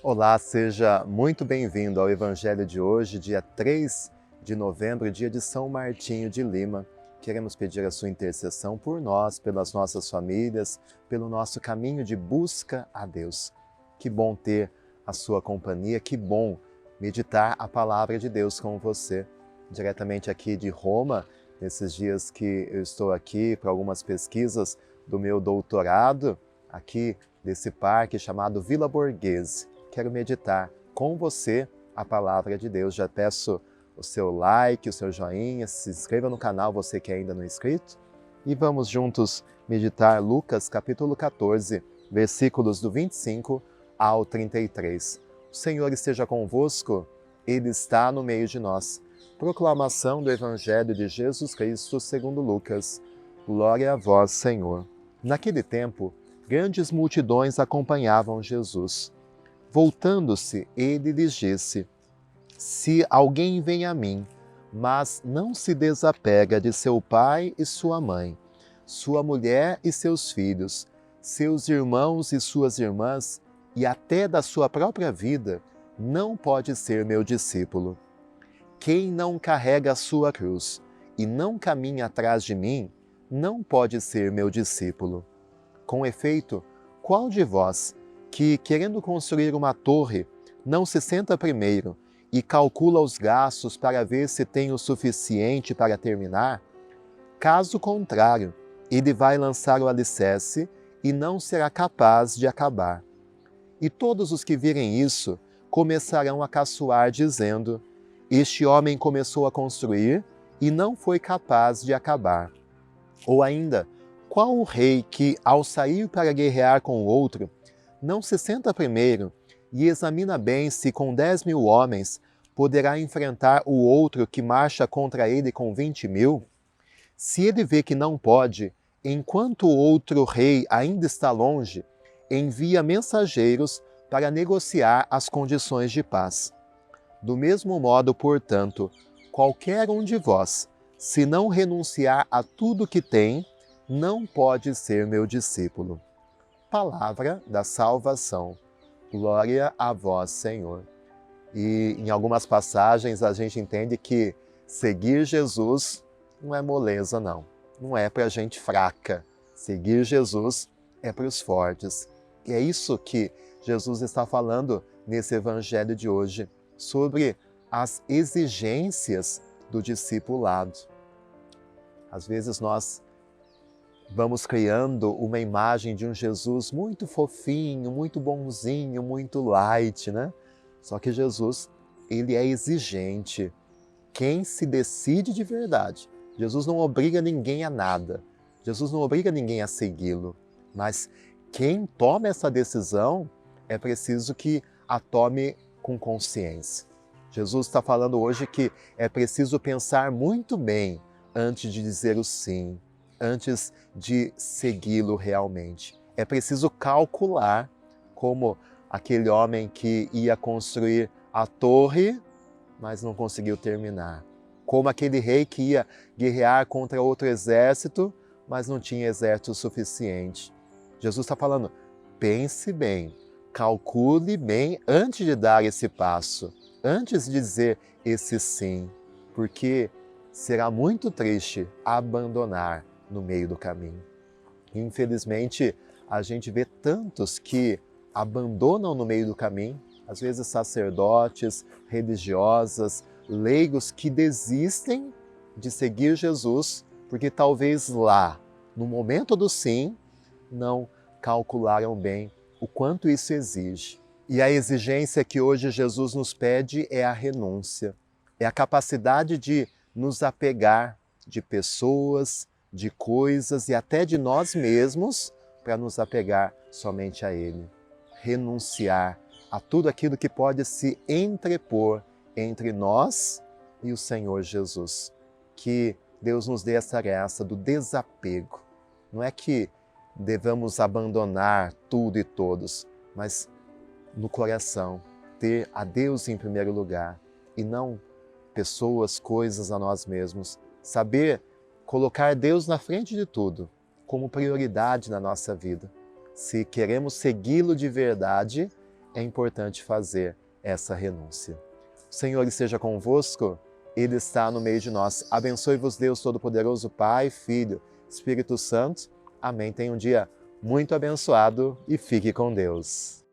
Olá, seja muito bem-vindo ao Evangelho de hoje, dia 3 de novembro, dia de São Martinho de Lima. Queremos pedir a sua intercessão por nós, pelas nossas famílias, pelo nosso caminho de busca a Deus. Que bom ter a sua companhia, que bom meditar a palavra de Deus com você. Diretamente aqui de Roma, nesses dias que eu estou aqui para algumas pesquisas do meu doutorado, aqui desse parque chamado Vila Borghese. Quero meditar com você a palavra de Deus. Já peço o seu like, o seu joinha, se inscreva no canal, você que ainda não é inscrito. E vamos juntos meditar Lucas capítulo 14, versículos do 25 ao 33. O Senhor esteja convosco, Ele está no meio de nós. Proclamação do Evangelho de Jesus Cristo segundo Lucas. Glória a vós, Senhor. Naquele tempo, grandes multidões acompanhavam Jesus. Voltando-se, ele lhes disse: Se alguém vem a mim, mas não se desapega de seu pai e sua mãe, sua mulher e seus filhos, seus irmãos e suas irmãs, e até da sua própria vida, não pode ser meu discípulo. Quem não carrega a sua cruz e não caminha atrás de mim, não pode ser meu discípulo. Com efeito, qual de vós, que, querendo construir uma torre, não se senta primeiro e calcula os gastos para ver se tem o suficiente para terminar? Caso contrário, ele vai lançar o alicerce e não será capaz de acabar. E todos os que virem isso começarão a caçoar, dizendo: Este homem começou a construir e não foi capaz de acabar. Ou ainda, qual o rei que, ao sair para guerrear com o outro, não se senta primeiro e examina bem se com 10.000 homens poderá enfrentar o outro que marcha contra ele com 20.000? Se ele vê que não pode, enquanto o outro rei ainda está longe, envia mensageiros para negociar as condições de paz. Do mesmo modo, portanto, qualquer um de vós, se não renunciar a tudo que tem, não pode ser meu discípulo. Palavra da salvação. Glória a vós, Senhor. E em algumas passagens a gente entende que seguir Jesus não é moleza, não. Não é para gente fraca. Seguir Jesus é para os fortes. E é isso que Jesus está falando nesse evangelho de hoje, sobre as exigências do discipulado. Às vezes nós vamos criando uma imagem de um Jesus muito fofinho, muito bonzinho, muito light, né? Só que Jesus, ele é exigente. Quem se decide de verdade, Jesus não obriga ninguém a nada. Jesus não obriga ninguém a segui-lo. Mas quem toma essa decisão, é preciso que a tome com consciência. Jesus está falando hoje que é preciso pensar muito bem antes de dizer o sim, antes de segui-lo realmente. É preciso calcular, como aquele homem que ia construir a torre, mas não conseguiu terminar. Como aquele rei que ia guerrear contra outro exército, mas não tinha exército suficiente. Jesus está falando, pense bem, calcule bem antes de dar esse passo, antes de dizer esse sim, porque será muito triste abandonar no meio do caminho. Infelizmente, a gente vê tantos que abandonam no meio do caminho, às vezes sacerdotes, religiosas, leigos que desistem de seguir Jesus, porque talvez lá, no momento do sim, não calcularam bem o quanto isso exige. E a exigência que hoje Jesus nos pede é a renúncia, é a capacidade de nos apegar de pessoas, de coisas e até de nós mesmos para nos apegar somente a Ele. Renunciar a tudo aquilo que pode se entrepor entre nós e o Senhor Jesus. Que Deus nos dê essa graça do desapego. Não é que devamos abandonar tudo e todos, mas no coração ter a Deus em primeiro lugar e não pessoas, coisas a nós mesmos. Saber colocar Deus na frente de tudo, como prioridade na nossa vida. Se queremos segui-lo de verdade, é importante fazer essa renúncia. O Senhor esteja convosco, Ele está no meio de nós. Abençoe-vos Deus Todo-Poderoso, Pai, Filho, Espírito Santo. Amém. Tenha um dia muito abençoado e fique com Deus.